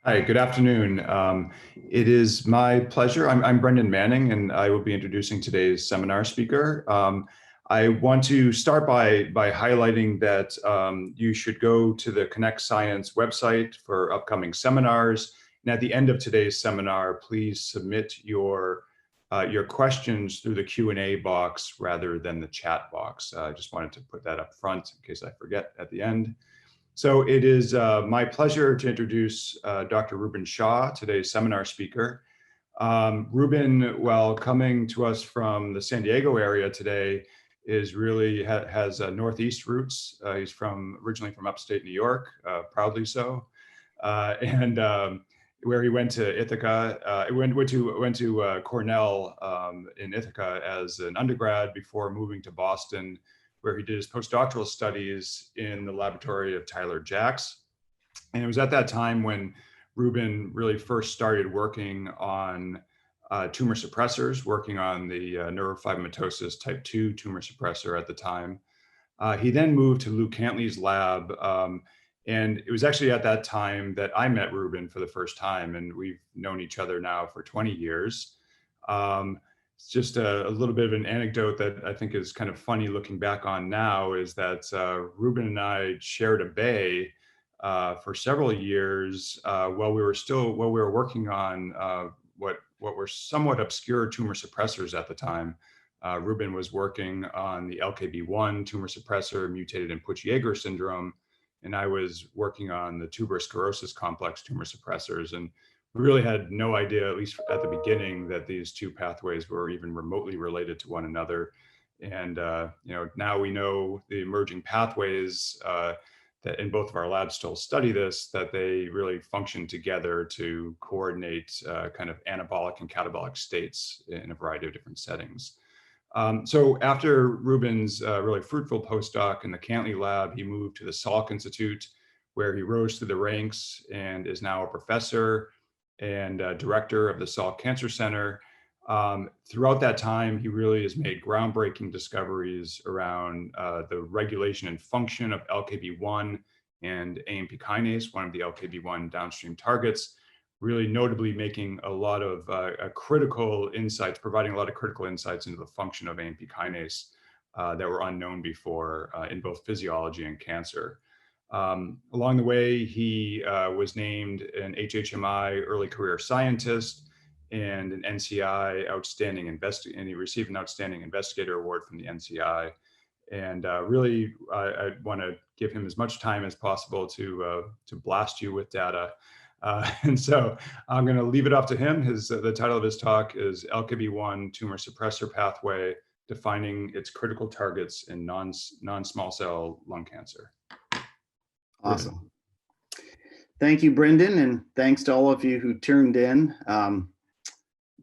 Hi, good afternoon. It is my pleasure. I'm Brendan Manning, and I will be introducing today's seminar speaker. I want to start by highlighting that you should go to the Connect Science website for upcoming seminars. And at the end of today's seminar, please submit your questions through the Q&A box rather than the chat box. I just wanted to put that up front in case I forget at the end. So it is my pleasure to introduce Dr. Ruben Shaw, today's seminar speaker. Ruben, while coming to us from the San Diego area today, is really has Northeast roots. He's originally from upstate New York, proudly so, and where he went to Ithaca, went to Cornell in Ithaca as an undergrad before moving to Boston, where he did his postdoctoral studies in the laboratory of Tyler Jacks. And it was at that time when Ruben really first started working on tumor suppressors, working on the neurofibromatosis type 2 tumor suppressor at the time. He then moved to Lou Cantley's lab. And it was actually at that time that I met Ruben for the first time, and we've known each other now for 20 years. It's just a little bit of an anecdote that I think is kind of funny looking back on now, is that Ruben and I shared a bay for several years while we were working on what were somewhat obscure tumor suppressors at the time. Ruben was working on the LKB1 tumor suppressor mutated in Pucci-Jaeger syndrome, and I was working on the tuberous sclerosis complex tumor suppressors. And we really had no idea, at least at the beginning, that these two pathways were even remotely related to one another. And now we know the emerging pathways that in both of our labs still study this, that they really function together to coordinate kind of anabolic and catabolic states in a variety of different settings. So after Ruben's really fruitful postdoc in the Cantley lab, he moved to the Salk Institute, where he rose through the ranks and is now a professor and director of the Salk Cancer Center. Throughout that time, he really has made groundbreaking discoveries around the regulation and function of LKB1 and AMP kinase, one of the LKB1 downstream targets, really notably making a lot of critical insights, providing a lot of critical insights into the function of AMP kinase that were unknown before in both physiology and cancer. Along the way, he was named an HHMI Early Career Scientist and an NCI Outstanding Investigator, and he received an Outstanding Investigator Award from the NCI. And really, I want to give him as much time as possible to blast you with data. And so I'm going to leave it up to him. The title of his talk is LKB1 Tumor Suppressor Pathway, Defining Its Critical Targets in Non-Small Cell Lung Cancer. Awesome. Thank you, Brendan, and thanks to all of you who tuned in.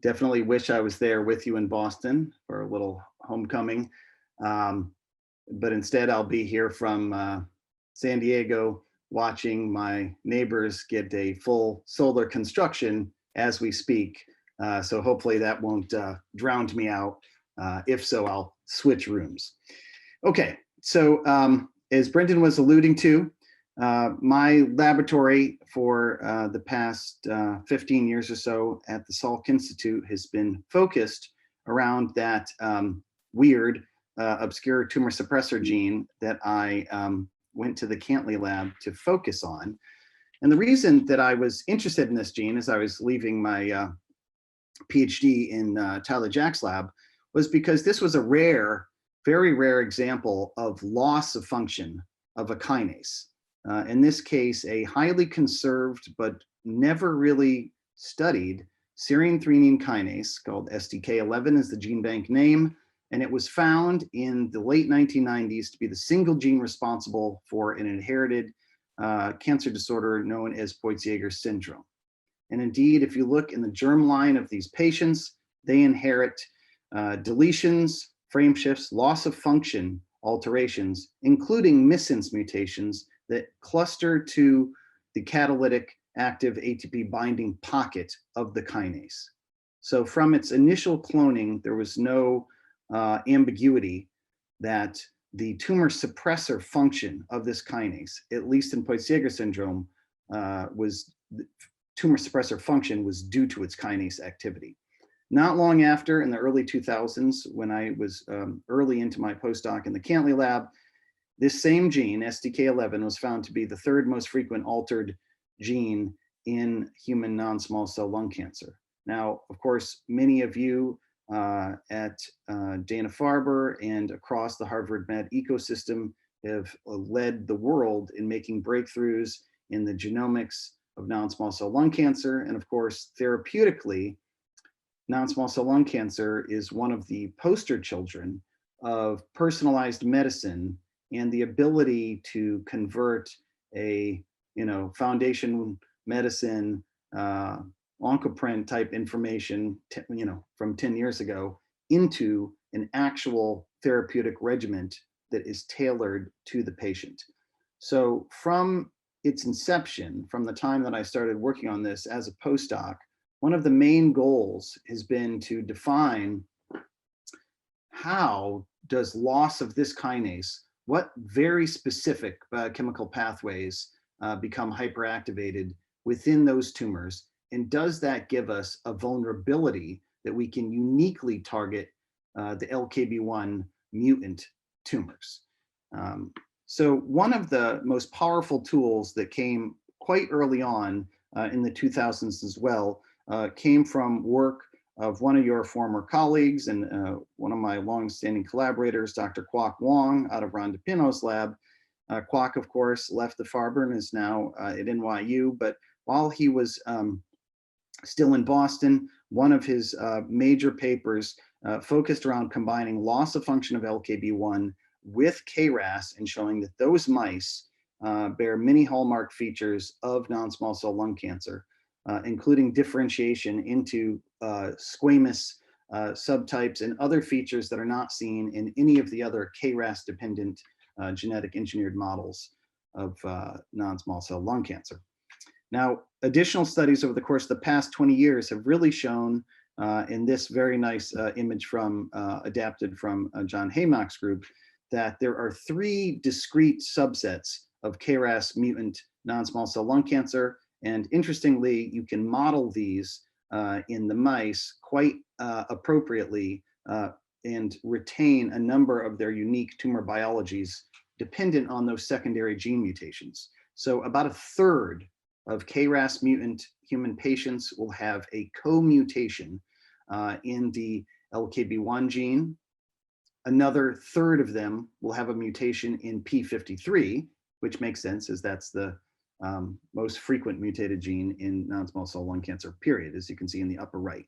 Definitely wish I was there with you in Boston for a little homecoming, but instead I'll be here from San Diego watching my neighbors get a full solar construction as we speak. So hopefully that won't drown me out. If so, I'll switch rooms. Okay, so as Brendan was alluding to, my laboratory for the past 15 years or so at the Salk Institute has been focused around that weird obscure tumor suppressor gene that I went to the Cantley lab to focus on. And the reason that I was interested in this gene as I was leaving my PhD in Tyler Jacks' lab was because this was a rare, very rare example of loss of function of a kinase. In this case, a highly conserved but never really studied serine threonine kinase called STK11 is the gene bank name, and it was found in the late 1990s to be the single gene responsible for an inherited cancer disorder known as Pucci-Jaeger syndrome. And indeed, if you look in the germline of these patients, they inherit deletions, frame shifts, loss of function alterations, including missense mutations that cluster to the catalytic active ATP binding pocket of the kinase. So from its initial cloning, there was no ambiguity that the tumor suppressor function of this kinase, at least in Pucci-Jaeger syndrome, was tumor suppressor function was due to its kinase activity. Not long after, in the early 2000s, when I was early into my postdoc in the Cantley lab, this same gene, STK11, was found to be the third most frequent altered gene in human non-small cell lung cancer. Now, of course, many of you at Dana Farber and across the Harvard Med ecosystem have led the world in making breakthroughs in the genomics of non-small cell lung cancer. And of course, therapeutically, non-small cell lung cancer is one of the poster children of personalized medicine and the ability to convert a foundation medicine oncoprint type information from 10 years ago into an actual therapeutic regimen that is tailored to the patient. So from its inception, from the time that I started working on this as a postdoc, one of the main goals has been to define how does loss of this kinase, what very specific biochemical pathways become hyperactivated within those tumors, and does that give us a vulnerability that we can uniquely target the LKB1 mutant tumors. So one of the most powerful tools that came quite early on in the 2000s as well came from work of one of your former colleagues and one of my longstanding collaborators, Dr. Kwok Wong out of Rhonda Pino's lab. Kwok, of course, left the Farber and is now at NYU, but while he was still in Boston, one of his major papers focused around combining loss of function of LKB1 with KRAS and showing that those mice bear many hallmark features of non-small cell lung cancer, including differentiation into squamous subtypes and other features that are not seen in any of the other KRAS-dependent genetic engineered models of non-small cell lung cancer. Now, additional studies over the course of the past 20 years have really shown in this very nice image from adapted from John Haymock's group that there are 3 discrete subsets of KRAS mutant non-small cell lung cancer. And interestingly, you can model these in the mice quite appropriately and retain a number of their unique tumor biologies dependent on those secondary gene mutations. So about 1/3 of KRAS mutant human patients will have a co-mutation in the LKB1 gene. Another 1/3 of them will have a mutation in P53, which makes sense as that's the most frequent mutated gene in non-small cell lung cancer, period, as you can see in the upper right.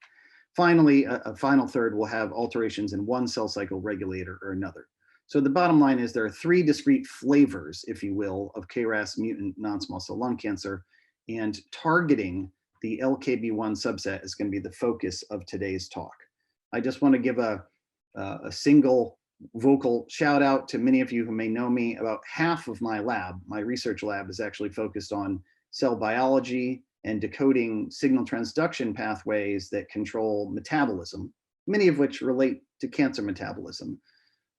Finally, a final 1/3 will have alterations in one cell cycle regulator or another. So the bottom line is there are 3 discrete flavors, if you will, of KRAS mutant non-small cell lung cancer, and targeting the LKB1 subset is going to be the focus of today's talk. I just want to give a single vocal shout out to many of you who may know me. About half of my lab, my research lab, is actually focused on cell biology and decoding signal transduction pathways that control metabolism, many of which relate to cancer metabolism.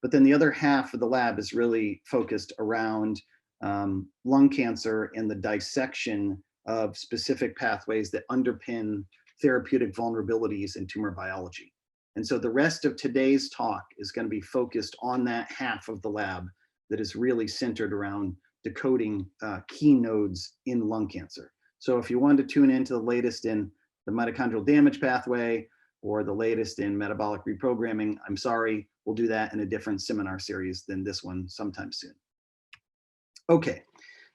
But then the other half of the lab is really focused around lung cancer and the dissection of specific pathways that underpin therapeutic vulnerabilities in tumor biology. And so the rest of today's talk is going to be focused on that half of the lab that is really centered around decoding key nodes in lung cancer. So if you wanted to tune into the latest in the mitochondrial damage pathway or the latest in metabolic reprogramming, I'm sorry, we'll do that in a different seminar series than this one sometime soon. Okay,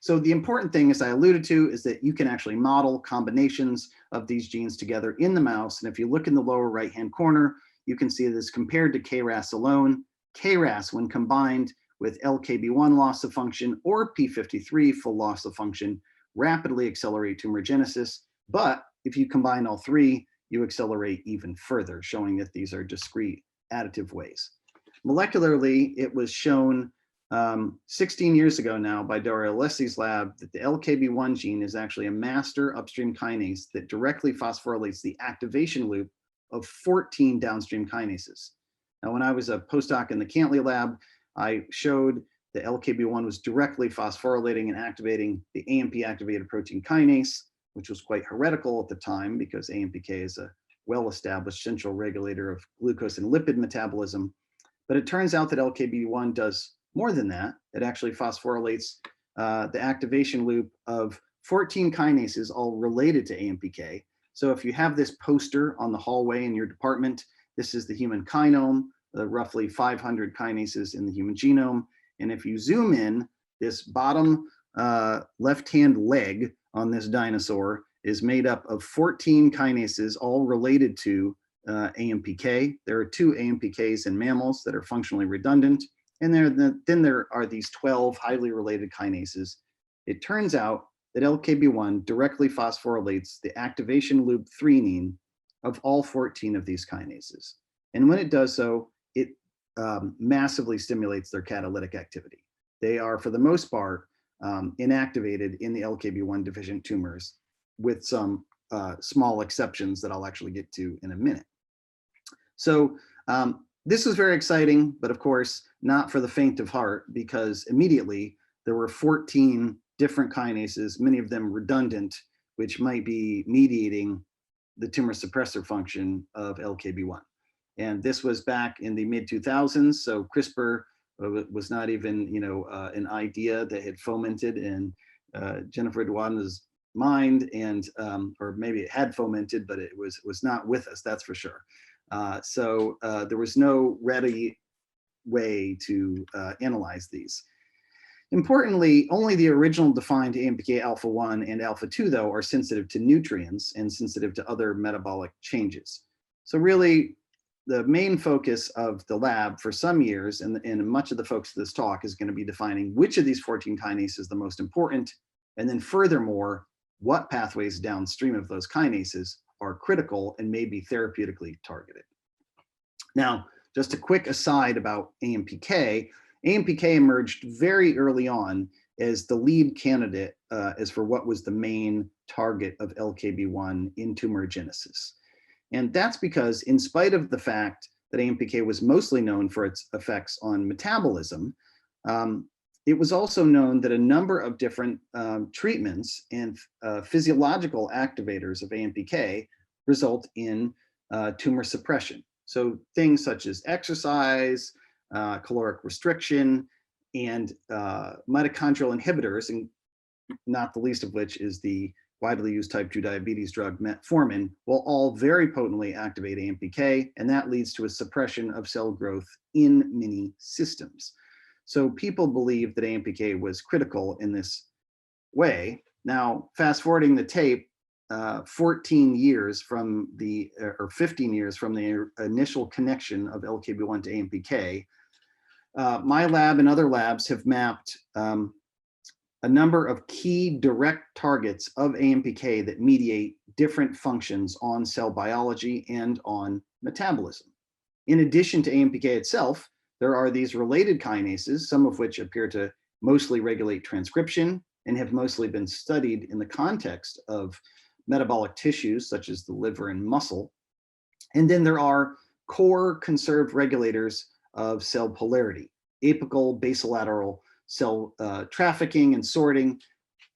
so the important thing, as I alluded to, is that you can actually model combinations of these genes together in the mouse. And if you look in the lower right-hand corner, you can see this compared to KRAS alone. KRAS, when combined with LKB1 loss of function or P53 full loss of function, rapidly accelerate tumorigenesis. But if you combine all 3, you accelerate even further, showing that these are discrete additive ways. Molecularly, it was shown 16 years ago now by Dario Alessi's lab that the LKB1 gene is actually a master upstream kinase that directly phosphorylates the activation loop of 14 downstream kinases. Now, when I was a postdoc in the Cantley lab, I showed that LKB1 was directly phosphorylating and activating the AMP activated protein kinase. which was quite heretical at the time because AMPK is a well-established central regulator of glucose and lipid metabolism. But it turns out that LKB1 does more than that. It actually phosphorylates the activation loop of 14 kinases, all related to AMPK. So if you have this poster on the hallway in your department, this is the human kinome, the roughly 500 kinases in the human genome. And if you zoom in, this bottom left-hand leg on this dinosaur is made up of 14 kinases, all related to AMPK. There are 2 AMPKs in mammals that are functionally redundant. And then there are these 12 highly related kinases. It turns out that LKB1 directly phosphorylates the activation loop threonine of all 14 of these kinases. And when it does so, it massively stimulates their catalytic activity. They are, for the most part, inactivated in the LKB1 deficient tumors, with some small exceptions that I'll actually get to in a minute. So this was very exciting, but of course, not for the faint of heart, because immediately there were 14 different kinases, many of them redundant, which might be mediating the tumor suppressor function of LKB1. And this was back in the mid-2000s, so CRISPR was not even, an idea that had fomented in Jennifer Doudna's mind, and or maybe it had fomented, but it was not with us, that's for sure. So there was no ready way to analyze these. Importantly, only the original defined AMPK alpha 1 and alpha 2, though, are sensitive to nutrients and sensitive to other metabolic changes. So really, the main focus of the lab for some years, and much of the focus of this talk, is going to be defining which of these 14 kinases is the most important, and then furthermore, what pathways downstream of those kinases are critical and may be therapeutically targeted. Now, just a quick aside about AMPK. AMPK emerged very early on as the lead candidate as for what was the main target of LKB1 in tumorigenesis. And that's because, in spite of the fact that AMPK was mostly known for its effects on metabolism, it was also known that a number of different treatments and physiological activators of AMPK result in tumor suppression. So things such as exercise, caloric restriction, and mitochondrial inhibitors, and not the least of which is the widely used type 2 diabetes drug metformin, will all very potently activate AMPK, and that leads to a suppression of cell growth in many systems. So people believe that AMPK was critical in this way. Now, fast forwarding the tape, 14 years from the, or 15 years from the initial connection of LKB1 to AMPK, my lab and other labs have mapped a number of key direct targets of AMPK that mediate different functions on cell biology and on metabolism. In addition to AMPK itself, there are these related kinases, some of which appear to mostly regulate transcription and have mostly been studied in the context of metabolic tissues such as the liver and muscle. And then there are core conserved regulators of cell polarity, apical, basolateral cell trafficking and sorting,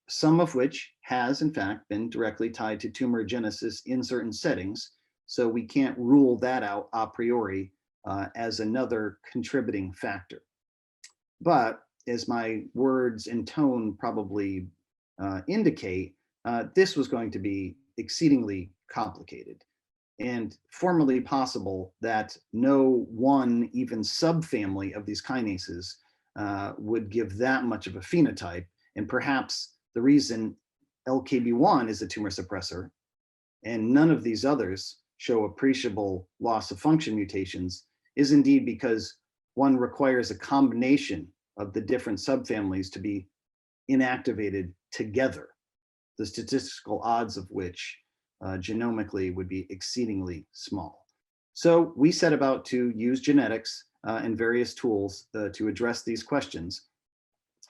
some of which has in fact been directly tied to tumorigenesis in certain settings. So we can't rule that out a priori as another contributing factor. But as my words and tone probably indicate, this was going to be exceedingly complicated and formerly possible that no one even subfamily of these kinases would give that much of a phenotype. And perhaps the reason LKB1 is a tumor suppressor and none of these others show appreciable loss of function mutations is indeed because one requires a combination of the different subfamilies to be inactivated together, the statistical odds of which genomically would be exceedingly small. So we set about to use genetics and various tools to address these questions.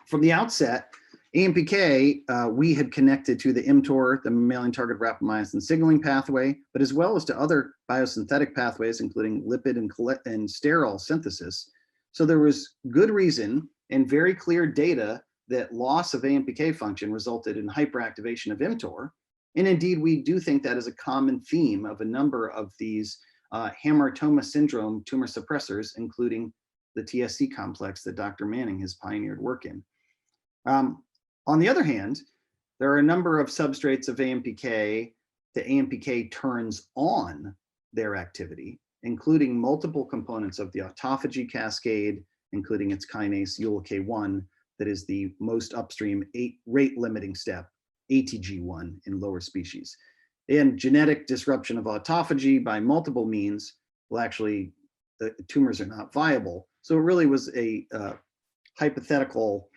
From the outset, AMPK, we had connected to the mTOR, the mammalian target rapamycin signaling pathway, but as well as to other biosynthetic pathways, including lipid and sterol synthesis. So there was good reason and very clear data that loss of AMPK function resulted in hyperactivation of mTOR. And indeed, we do think that is a common theme of a number of these hamartoma syndrome tumor suppressors, including the TSC complex that Dr. Manning has pioneered work in. On the other hand, there are a number of substrates of AMPK that AMPK turns on their activity, including multiple components of the autophagy cascade, including its kinase ULK1, that is the most upstream rate limiting step, ATG1 in lower species. And genetic disruption of autophagy by multiple means will actually, the tumors are not viable. So it really was a hypothetical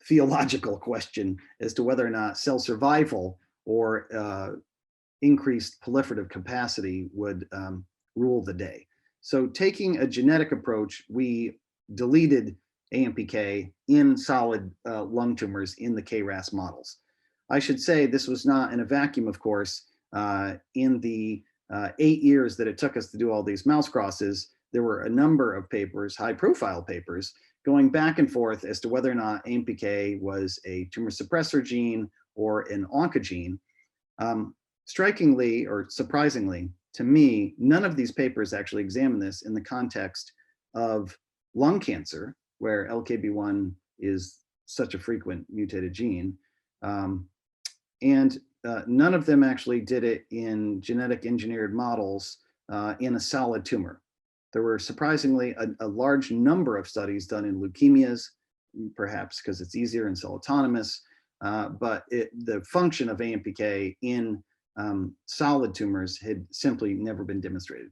theological question as to whether or not cell survival or increased proliferative capacity would rule the day. So taking a genetic approach, we deleted AMPK in solid lung tumors in the KRAS models. I should say this was not in a vacuum, of course. In the 8 years that it took us to do all these mouse crosses, there were a number of papers, high profile papers, going back and forth as to whether or not AMPK was a tumor suppressor gene or an oncogene. Strikingly or surprisingly to me, none of these papers actually examine this in the context of lung cancer, where LKB1 is such a frequent mutated gene. And none of them actually did it in genetic engineered models in a solid tumor. There were surprisingly a large number of studies done in leukemias, perhaps because it's easier and cell autonomous, but the function of AMPK in solid tumors had simply never been demonstrated.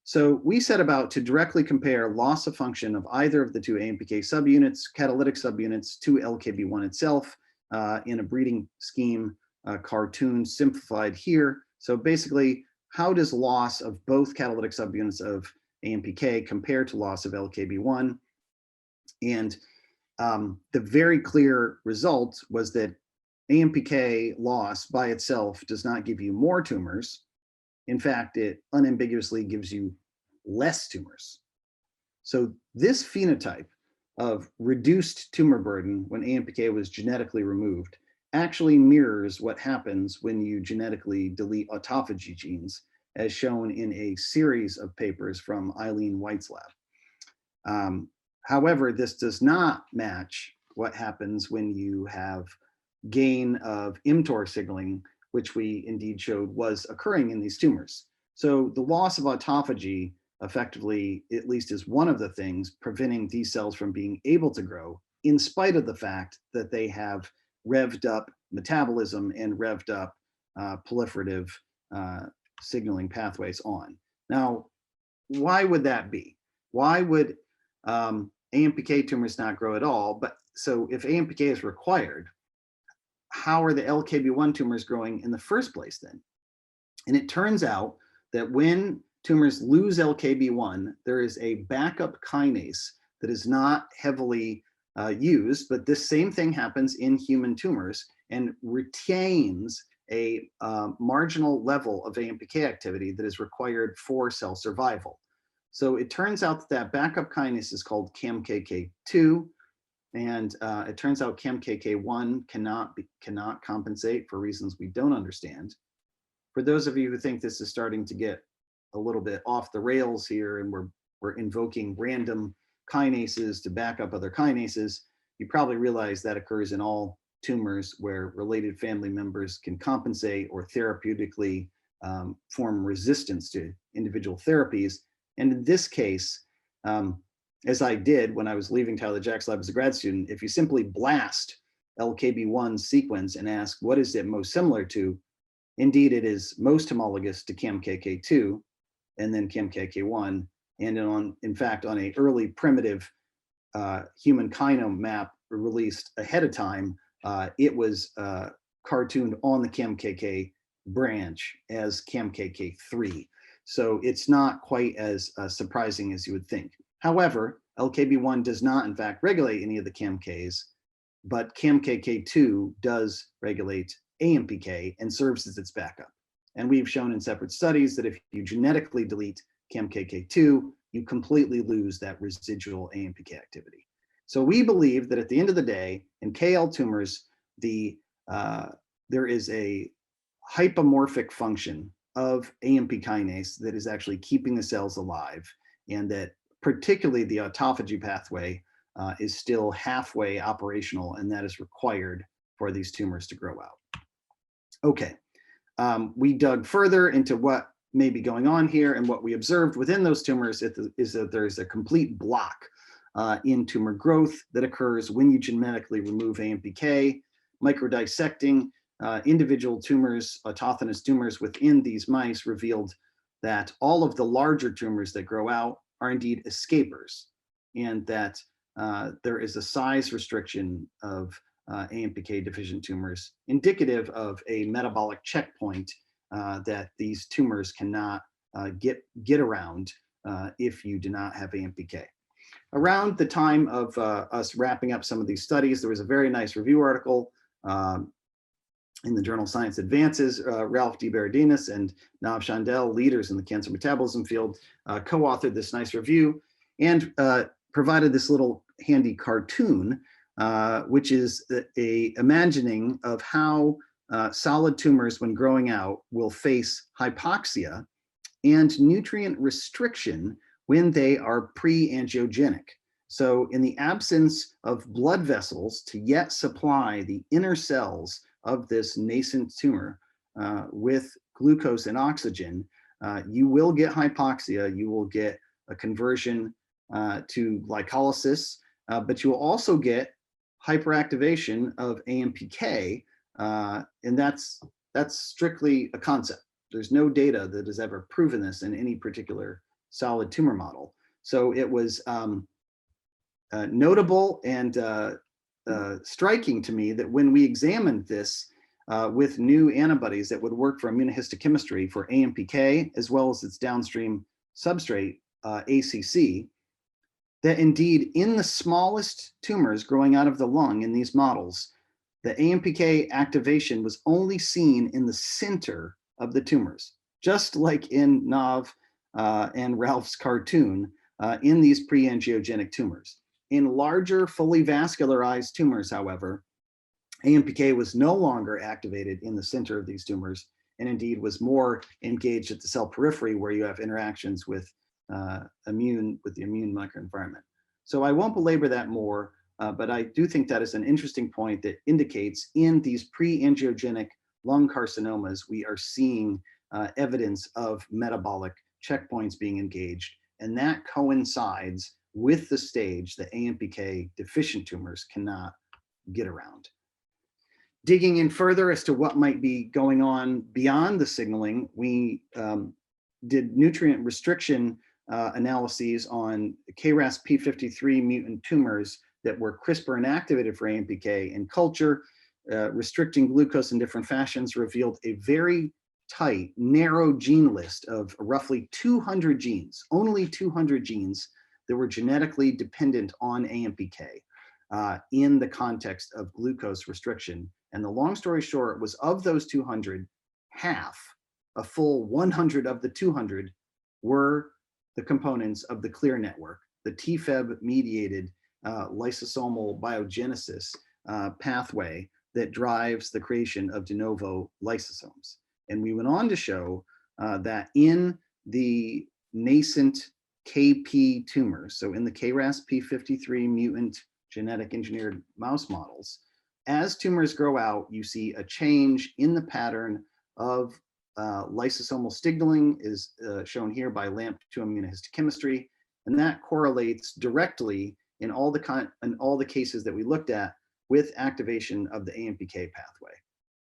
So we set about to directly compare loss of function of either of the two AMPK subunits, catalytic subunits, to LKB1 itself in a breeding scheme cartoon simplified here. So basically, how does loss of both catalytic subunits of AMPK compare to loss of LKB1? And the very clear result was that AMPK loss by itself does not give you more tumors. In fact, it unambiguously gives you less tumors. So this phenotype of reduced tumor burden when AMPK was genetically removed actually mirrors what happens when you genetically delete autophagy genes, as shown in a series of papers from Eileen White's lab. However, this does not match what happens when you have gain of mTOR signaling, which we indeed showed was occurring in these tumors. So the loss of autophagy effectively, at least, is one of the things preventing these cells from being able to grow, in spite of the fact that they have revved up metabolism and revved up proliferative signaling pathways on. Now, why would that be? Why would AMPK tumors not grow at all? But so if AMPK is required, how are the LKB1 tumors growing in the first place then? And it turns out that when tumors lose LKB1, there is a backup kinase that is not heavily used, but this same thing happens in human tumors and retains a marginal level of AMPK activity that is required for cell survival. So it turns out that that backup kinase is called CAMKK2, and it turns out CAMKK1 cannot compensate for reasons we don't understand. For those of you who think this is starting to get a little bit off the rails here and we're invoking random kinases to back up other kinases, you probably realize that occurs in all tumors where related family members can compensate or therapeutically form resistance to individual therapies. And in this case, as I did when I was leaving Tyler Jack's lab as a grad student, if you simply blast LKB1 sequence and ask what is it most similar to, indeed it is most homologous to CAMKK2 and then CAMKK1. And in fact, on an early primitive human kinome map released ahead of time, it was cartooned on the CAMKK branch as CAMKK3. So it's not quite as surprising as you would think. However, LKB1 does not in fact regulate any of the CAMKs, but CAMKK2 does regulate AMPK and serves as its backup. And we've shown in separate studies that if you genetically delete CAMKK2, you completely lose that residual AMPK activity. So we believe that at the end of the day, in KL tumors, there is a hypomorphic function of AMP kinase that is actually keeping the cells alive, and that particularly the autophagy pathway is still halfway operational, and that is required for these tumors to grow out. Okay, we dug further into what may be going on here, and what we observed within those tumors is that there's a complete block in tumor growth that occurs when you genetically remove AMPK. Microdissecting individual tumors, autochthonous tumors within these mice revealed that all of the larger tumors that grow out are indeed escapers, and that there is a size restriction of AMPK deficient tumors, indicative of a metabolic checkpoint that these tumors cannot get around if you do not have AMPK. Around the time of us wrapping up some of these studies, there was a very nice review article in the journal Science Advances. Ralph D. Baradinas and Nav Chandel, leaders in the cancer metabolism field, co-authored this nice review and provided this little handy cartoon, which is a imagining of how solid tumors, when growing out, will face hypoxia and nutrient restriction when they are pre-angiogenic. So in the absence of blood vessels to yet supply the inner cells of this nascent tumor with glucose and oxygen, you will get hypoxia, you will get a conversion to glycolysis, but you will also get hyperactivation of AMPK, and that's strictly a concept. There's no data that has ever proven this in any particular solid tumor model. So it was notable and striking to me that when we examined this with new antibodies that would work for immunohistochemistry for AMPK, as well as its downstream substrate, ACC, that indeed in the smallest tumors growing out of the lung in these models, the AMPK activation was only seen in the center of the tumors, just like in Nav and Ralph's cartoon in these pre-angiogenic tumors. In larger, fully vascularized tumors, however, AMPK was no longer activated in the center of these tumors, and indeed was more engaged at the cell periphery, where you have interactions with the immune microenvironment. So I won't belabor that more, but I do think that is an interesting point that indicates in these pre-angiogenic lung carcinomas, we are seeing evidence of metabolic checkpoints being engaged, and that coincides with the stage that AMPK deficient tumors cannot get around. Digging in further as to what might be going on beyond the signaling, we did nutrient restriction analyses on KRAS P53 mutant tumors that were CRISPR inactivated for AMPK in culture. Restricting glucose in different fashions revealed a very tight, narrow gene list of roughly 200 genes, only 200 genes that were genetically dependent on AMPK in the context of glucose restriction. And the long story short was, of those 200, half, a full 100 of the 200, were the components of the CLEAR network, the TFEB-mediated lysosomal biogenesis pathway that drives the creation of de novo lysosomes. And we went on to show that in the nascent KP tumors, so in the KRAS P53 mutant genetic engineered mouse models, as tumors grow out, you see a change in the pattern of lysosomal signaling, is shown here by LAMP2 immunohistochemistry, and that correlates directly in all the cases that we looked at with activation of the AMPK pathway.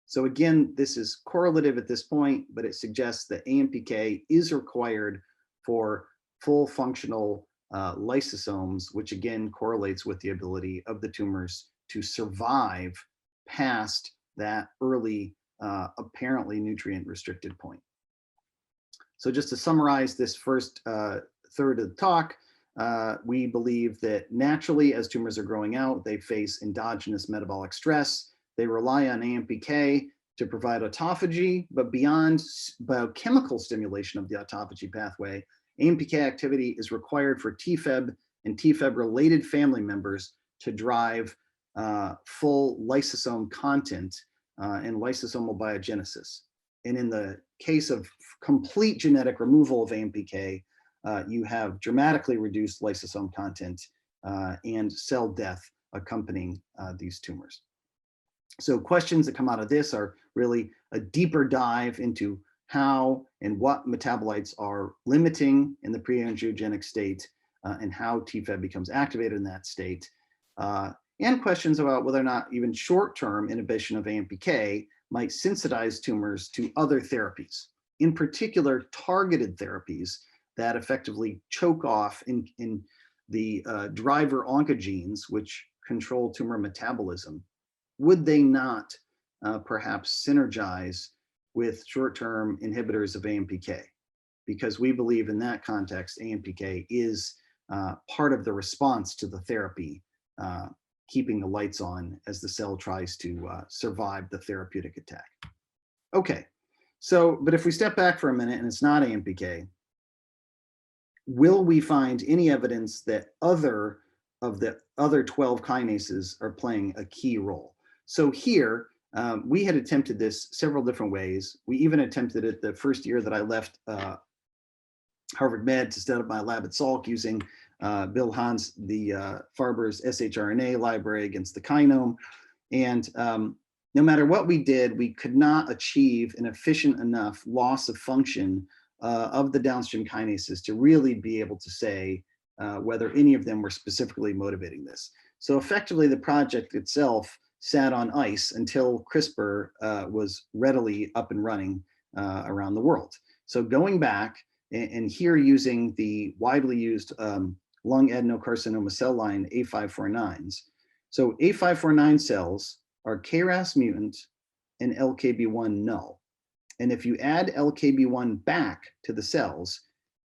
So again, this is correlative at this point, but it suggests that AMPK is required for full functional lysosomes, which again correlates with the ability of the tumors to survive past that early, apparently nutrient restricted point. So just to summarize this first third of the talk, we believe that naturally, as tumors are growing out, they face endogenous metabolic stress. They rely on AMPK to provide autophagy, but beyond biochemical stimulation of the autophagy pathway, AMPK activity is required for TFEB and TFEB-related family members to drive full lysosome content and lysosomal biogenesis. And in the case of complete genetic removal of AMPK, you have dramatically reduced lysosome content and cell death accompanying these tumors. So questions that come out of this are really a deeper dive into how and what metabolites are limiting in the pre-angiogenic state and how TFEB becomes activated in that state. And questions about whether or not even short-term inhibition of AMPK might sensitize tumors to other therapies, in particular targeted therapies that effectively choke off in the driver oncogenes, which control tumor metabolism. Would they not perhaps synergize with short-term inhibitors of AMPK? Because we believe in that context, AMPK is part of the response to the therapy, keeping the lights on as the cell tries to survive the therapeutic attack. Okay, so, but if we step back for a minute and it's not AMPK, will we find any evidence that other of the other 12 kinases are playing a key role? So here, we had attempted this several different ways. We even attempted it the first year that I left Harvard Med to set up my lab at Salk using Bill Hahn's, the Farber's shRNA library against the kinome. And no matter what we did, we could not achieve an efficient enough loss of function of the downstream kinases to really be able to say whether any of them were specifically motivating this. So effectively, the project itself sat on ice until CRISPR was readily up and running around the world. So going back and here using the widely used lung adenocarcinoma cell line A549s. So A549 cells are KRAS mutant and LKB1 null. And if you add LKB1 back to the cells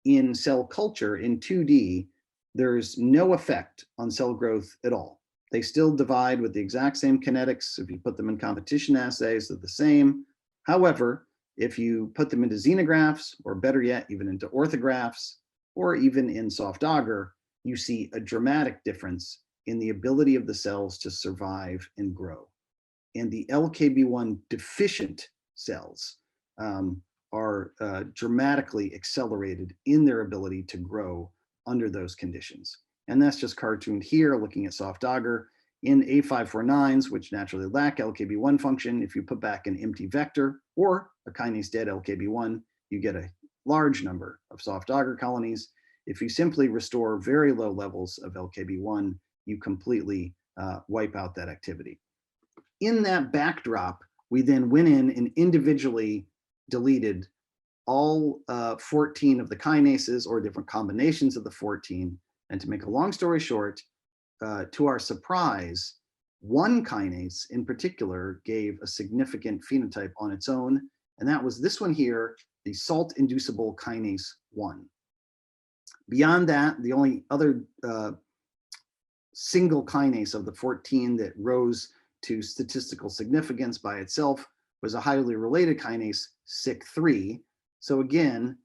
in cell culture in 2D, there's no effect on cell growth at all. They still divide with the exact same kinetics. If you put them in competition assays, they're the same. However, if you put them into xenografts, or better yet, even into orthografts, or even in soft agar, you see a dramatic difference in the ability of the cells to survive and grow. And the LKB1 deficient cells are dramatically accelerated in their ability to grow under those conditions. And that's just cartooned here, looking at soft agar. In A549s, which naturally lack LKB1 function, if you put back an empty vector or a kinase dead LKB1, you get a large number of soft agar colonies. If you simply restore very low levels of LKB1, you completely wipe out that activity. In that backdrop, we then went in and individually deleted all 14 of the kinases or different combinations of the 14. And to make a long story short, to our surprise, one kinase in particular gave a significant phenotype on its own, and that was this one here, the salt-inducible kinase 1. Beyond that, the only other single kinase of the 14 that rose to statistical significance by itself was a highly related kinase, SYK3. So again,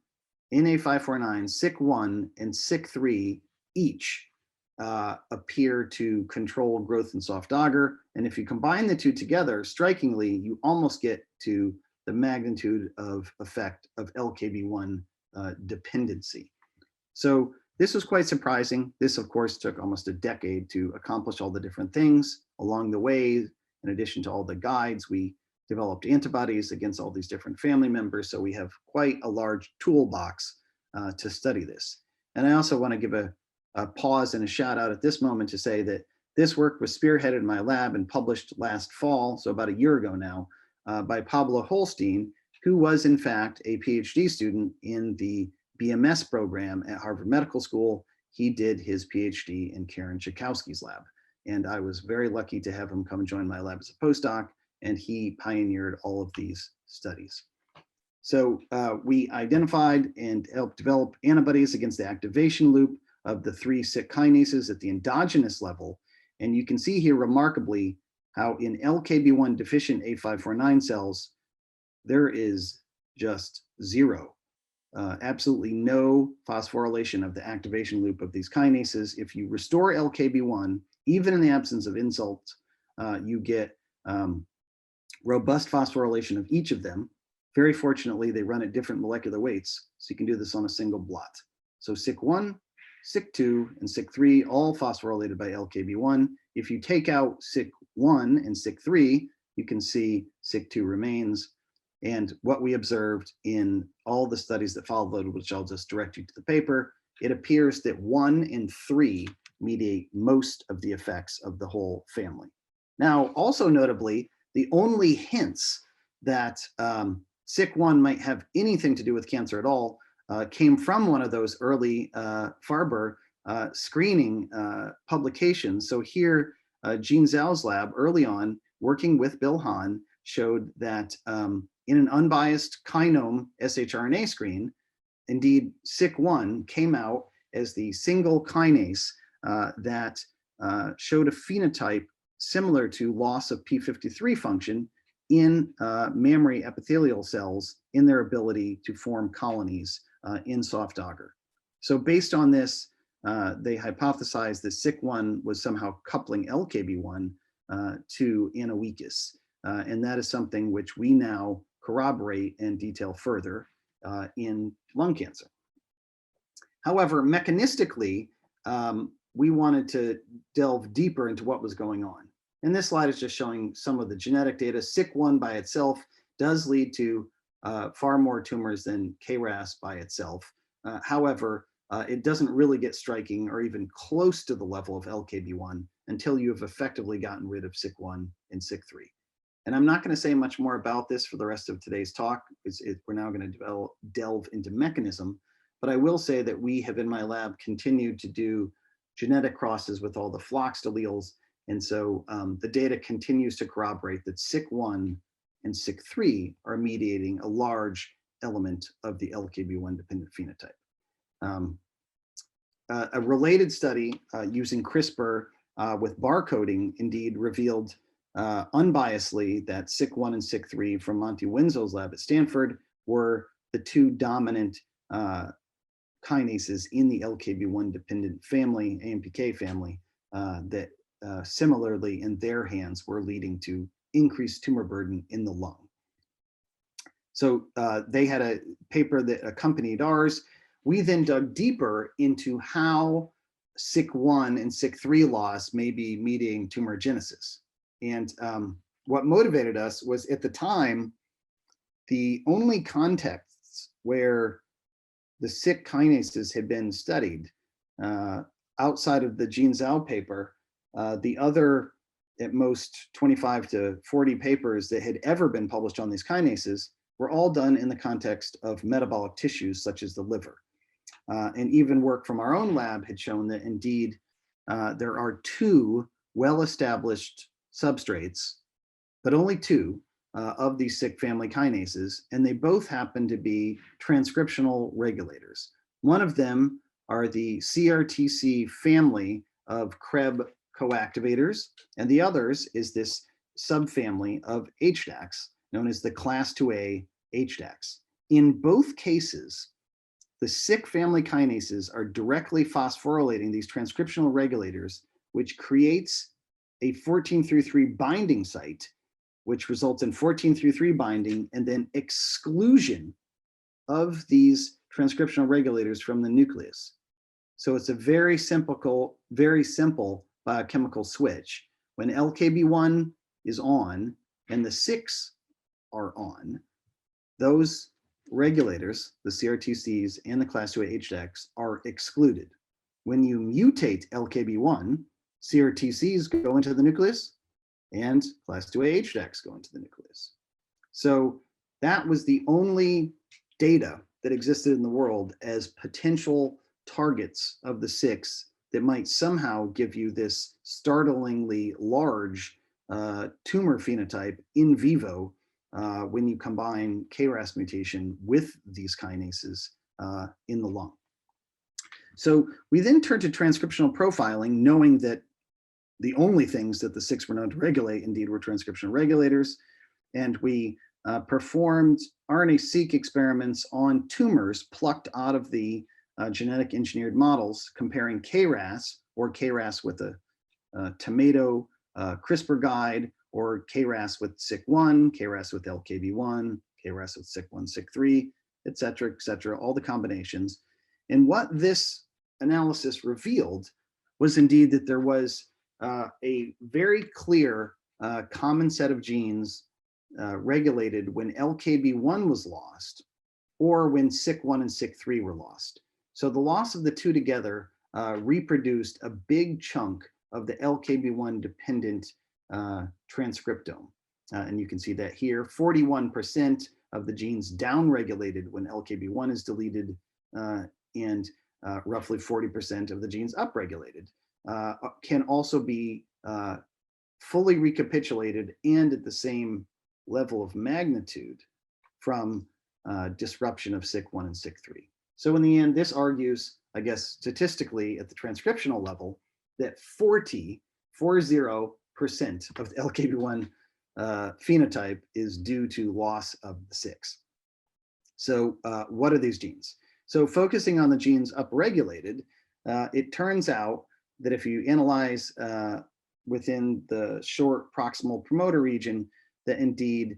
in A549, SYK1 and SYK3 each appear to control growth in soft agar. And if you combine the two together, strikingly, you almost get to the magnitude of effect of LKB1 dependency. So this was quite surprising. This, of course, took almost a decade to accomplish all the different things. Along the way, in addition to all the guides, we developed antibodies against all these different family members. So we have quite a large toolbox to study this. And I also want to give a pause and a shout out at this moment to say that this work was spearheaded in my lab and published last fall, so about a year ago now, by Pablo Holstein, who was in fact a PhD student in the BMS program at Harvard Medical School. He did his PhD in Karen Chakowski's lab. And I was very lucky to have him come join my lab as a postdoc, and he pioneered all of these studies. So we identified and helped develop antibodies against the activation loop of the 3 SYK kinases at the endogenous level. And you can see here remarkably how in LKB1 deficient A549 cells, there is just zero, absolutely no phosphorylation of the activation loop of these kinases. If you restore LKB1, even in the absence of insult, you get robust phosphorylation of each of them. Very fortunately, they run at different molecular weights, so you can do this on a single blot. So SIK1, SIK2, and SIK3, all phosphorylated by LKB1. If you take out SIK1 and SIK3, you can see SIK2 remains. And what we observed in all the studies that followed, which I'll just direct you to the paper, it appears that 1 and 3 mediate most of the effects of the whole family. Now, also notably, the only hints that SIK1 might have anything to do with cancer at all came from one of those early Farber screening publications. So here, Jean Zhao's lab early on, working with Bill Hahn, showed that in an unbiased kinome shRNA screen, indeed, SIK1 came out as the single kinase that showed a phenotype similar to loss of p53 function in mammary epithelial cells in their ability to form colonies in soft agar. So based on this, they hypothesized that SIK1 was somehow coupling LKB1 to Anaweekis. And that is something which we now corroborate and detail further in lung cancer. However, mechanistically, we wanted to delve deeper into what was going on. And this slide is just showing some of the genetic data. SIK1 by itself does lead to far more tumors than KRAS by itself. However, it doesn't really get striking or even close to the level of LKB1 until you have effectively gotten rid of SIK1 and SIK3. And I'm not going to say much more about this for the rest of today's talk, because we're now going to delve into mechanism. But I will say that we have in my lab continued to do genetic crosses with all the floxed alleles. And so the data continues to corroborate that SIK1 and SIK3 are mediating a large element of the LKB1 dependent phenotype. A related study using CRISPR with barcoding indeed revealed unbiasedly that SIK1 and SIK3 from Monty Winslow's lab at Stanford were the two dominant kinases in the LKB1 dependent family, AMPK family, that similarly in their hands were leading to increased tumor burden in the lung. So they had a paper that accompanied ours. We then dug deeper into how SIK1 and SIK3 loss may be mediating tumorigenesis. And what motivated us was, at the time, the only contexts where the SIK kinases had been studied outside of the Jean Zhao paper, the other at most 25 to 40 papers that had ever been published on these kinases were all done in the context of metabolic tissues such as the liver. And even work from our own lab had shown that indeed there are two well-established substrates, but only two of these SIK family kinases, and they both happen to be transcriptional regulators. One of them are the CRTC family of CREB coactivators, and the others is this subfamily of HDACs known as the class 2A HDACs. In both cases, the SIK family kinases are directly phosphorylating these transcriptional regulators, which creates a 14-3 binding site, which results in 14-3 binding and then exclusion of these transcriptional regulators from the nucleus. So it's a very simple biochemical switch. When LKB1 is on and the SIKs are on, those regulators, the CRTCs and the class 2A HDACs, are excluded. When you mutate LKB1, CRTCs go into the nucleus and class 2A HDACs go into the nucleus. So that was the only data that existed in the world as potential targets of the SIKs that might somehow give you this startlingly large tumor phenotype in vivo when you combine KRAS mutation with these kinases in the lung. So we then turned to transcriptional profiling, knowing that the only things that the SIKs were known to regulate indeed were transcriptional regulators. And we performed RNA-seq experiments on tumors plucked out of the genetic engineered models, comparing KRAS, or KRAS with a tomato CRISPR guide, or KRAS with SIK1, KRAS with LKB1, KRAS with SIK1, SIK3, et cetera, all the combinations. And what this analysis revealed was indeed that there was a very clear common set of genes regulated when LKB1 was lost or when SIK1 and SIK3 were lost. So the loss of the two together reproduced a big chunk of the LKB1 dependent transcriptome. And you can see that here, 41% of the genes downregulated when LKB1 is deleted, and roughly 40% of the genes upregulated can also be fully recapitulated and at the same level of magnitude from disruption of SIK1 and SIK3. So in the end, this argues, I guess, statistically at the transcriptional level, that 40% of the LKB1 phenotype is due to loss of the SIKs. So what are these genes? So focusing on the genes upregulated, it turns out that if you analyze within the short proximal promoter region, that indeed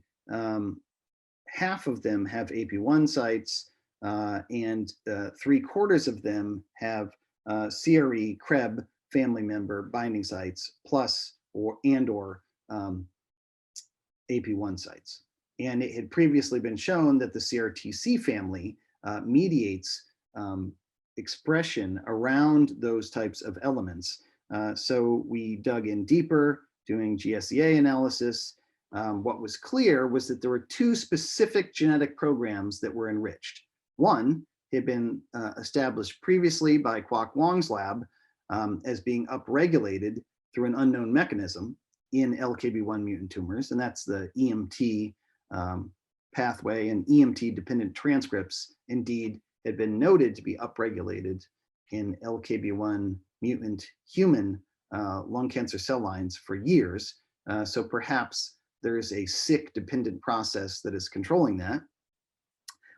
half of them have AP1 sites, and 3/4 of them have CRE, CREB family member binding sites, plus or AP1 sites. And it had previously been shown that the CRTC family mediates expression around those types of elements. So we dug in deeper, doing GSEA analysis. What was clear was that there were two specific genetic programs that were enriched. One had been established previously by Kwok Wong's lab as being upregulated through an unknown mechanism in LKB1 mutant tumors, and that's the EMT pathway, and EMT dependent transcripts indeed had been noted to be upregulated in LKB1 mutant human lung cancer cell lines for years. So perhaps there is a SIK dependent process that is controlling that.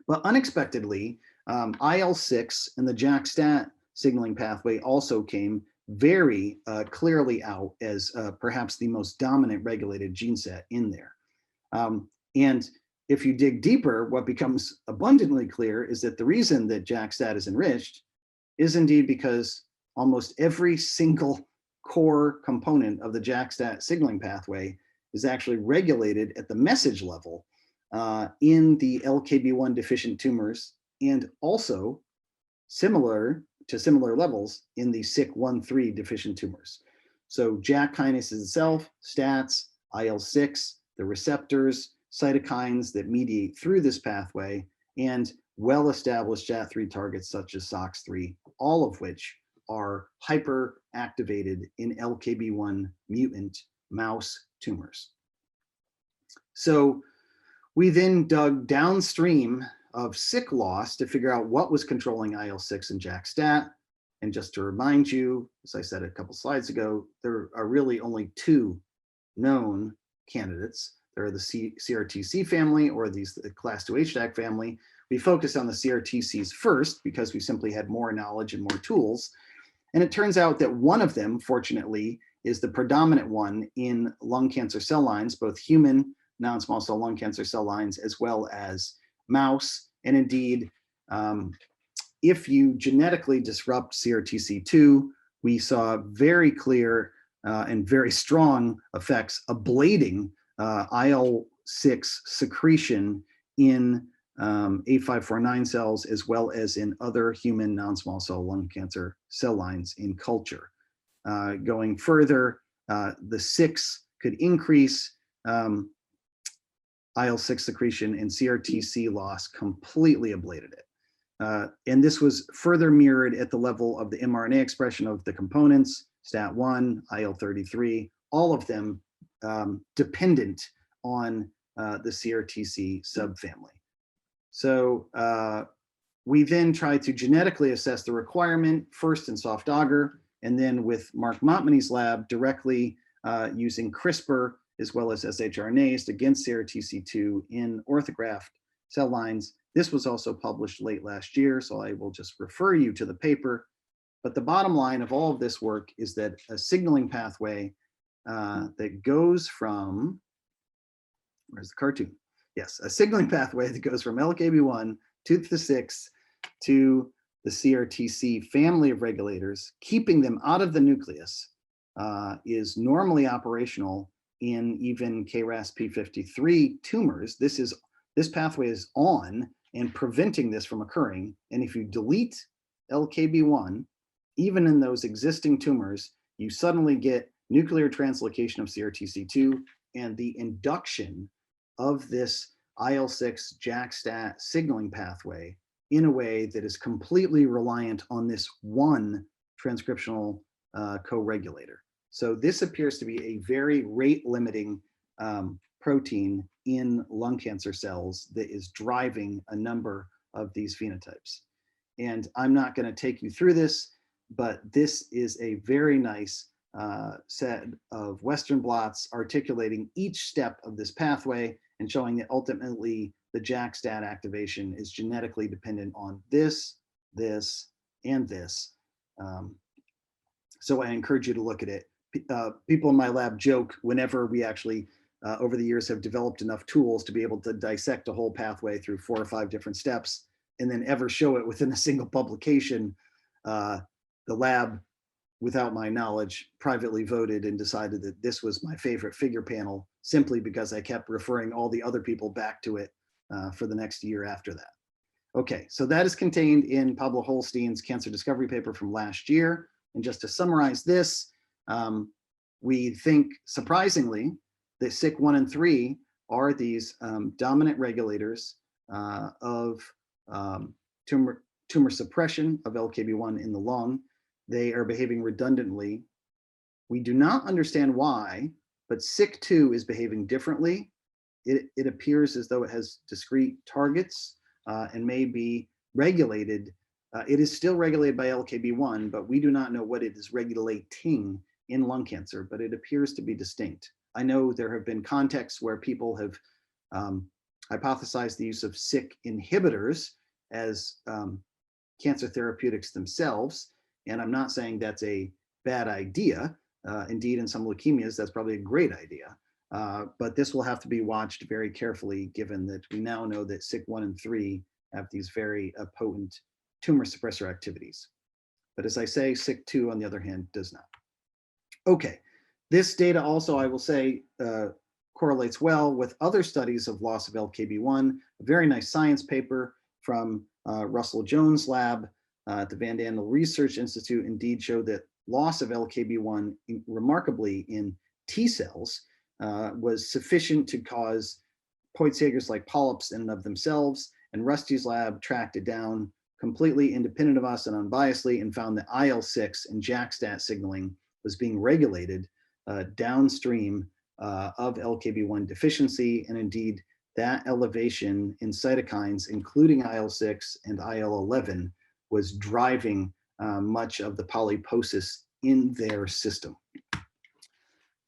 But unexpectedly, IL-6 and the JAK-STAT signaling pathway also came very clearly out as perhaps the most dominant regulated gene set in there. And if you dig deeper, what becomes abundantly clear is that the reason that JAK-STAT is enriched is indeed because almost every single core component of the JAK-STAT signaling pathway is actually regulated at the message level in the LKB1 deficient tumors, and also similar levels in the SIK1/3 deficient tumors. So JAK kinase itself, STATs, IL-6, the receptors, cytokines that mediate through this pathway, and well-established JAK3 targets such as SOX3, all of which are hyperactivated in LKB1 mutant mouse tumors. So we then dug downstream of SIK loss to figure out what was controlling IL-6 and JAK-STAT. And just to remind you, as I said a couple slides ago, there are really only two known candidates. There are the CRTC family or the class 2 HDAC family. We focused on the CRTCs first because we simply had more knowledge and more tools. And it turns out that one of them, fortunately, is the predominant one in lung cancer cell lines, both human non-small cell lung cancer cell lines as well as mouse. And indeed, if you genetically disrupt CRTC2, we saw very clear and very strong effects ablating IL-6 secretion in A549 cells, as well as in other human non-small cell lung cancer cell lines in culture. Going further, the 6 could increase IL-6 secretion, and CRTC loss completely ablated it. And this was further mirrored at the level of the mRNA expression of the components, STAT1, IL-33, all of them dependent on the CRTC subfamily. So we then tried to genetically assess the requirement, first in soft agar, and then with Mark Montmany's lab directly using CRISPR as well as shRNAs against CRTC2 in orthographed cell lines. This was also published late last year, so I will just refer you to the paper. But the bottom line of all of this work is that a signaling pathway that goes from, where's the cartoon? Yes, a signaling pathway that goes from LKB1 to the 6 to the CRTC family of regulators, keeping them out of the nucleus, is normally operational in even KRAS P53 tumors. This pathway is on and preventing this from occurring. And if you delete LKB1, even in those existing tumors, you suddenly get nuclear translocation of CRTC2 and the induction of this IL-6 JAK-STAT signaling pathway in a way that is completely reliant on this one transcriptional co-regulator. So this appears to be a very rate-limiting protein in lung cancer cells that is driving a number of these phenotypes. And I'm not going to take you through this, but this is a very nice set of Western blots articulating each step of this pathway and showing that ultimately the JAK-STAT activation is genetically dependent on this, this, and this. So I encourage you to look at it. People in my lab joke whenever we actually, over the years, have developed enough tools to be able to dissect a whole pathway through 4 or 5 different steps and then ever show it within a single publication. The lab, without my knowledge, privately voted and decided that this was my favorite figure panel simply because I kept referring all the other people back to it for the next year after that. Okay, so that is contained in Pablo Holstein's cancer discovery paper from last year. And just to summarize this, we think, surprisingly, that SIK1 and 3 are these dominant regulators of tumor suppression of LKB1 in the lung. They are behaving redundantly. We do not understand why, but SIK2 is behaving differently. It appears as though it has discrete targets and may be regulated. It is still regulated by LKB1, but we do not know what it is regulating in lung cancer, but it appears to be distinct. I know there have been contexts where people have hypothesized the use of SIK inhibitors as cancer therapeutics themselves, and I'm not saying that's a bad idea. Indeed, in some leukemias, that's probably a great idea. But this will have to be watched very carefully, given that we now know that SIK1 and 3 have these very potent tumor suppressor activities. But as I say, SIK2, on the other hand, does not. Okay, this data also, I will say, correlates well with other studies of loss of LKB1. A very nice science paper from Russell Jones' lab at the Van Dandel Research Institute indeed showed that loss of LKB1 remarkably in T cells was sufficient to cause Poitzegers-like polyps in and of themselves. And Rusty's lab tracked it down completely independent of us and unbiasedly and found that IL-6 and JAK-STAT signaling was being regulated downstream of LKB1 deficiency. And indeed, that elevation in cytokines, including IL-6 and IL-11, was driving much of the polyposis in their system.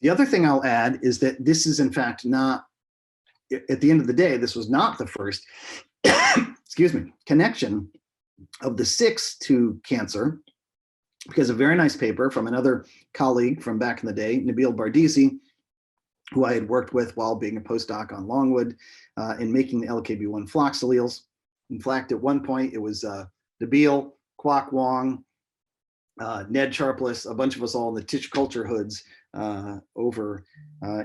The other thing I'll add is that this is in fact not, at the end of the day, this was not the first, excuse me, connection of the 6 to cancer, because a very nice paper from another colleague from back in the day, Nabil Bardisi, who I had worked with while being a postdoc on Longwood in making the LKB1 flox alleles. In fact, at one point it was Nabil, Kwok Wong, Ned Sharpless, a bunch of us all in the tissue culture hoods over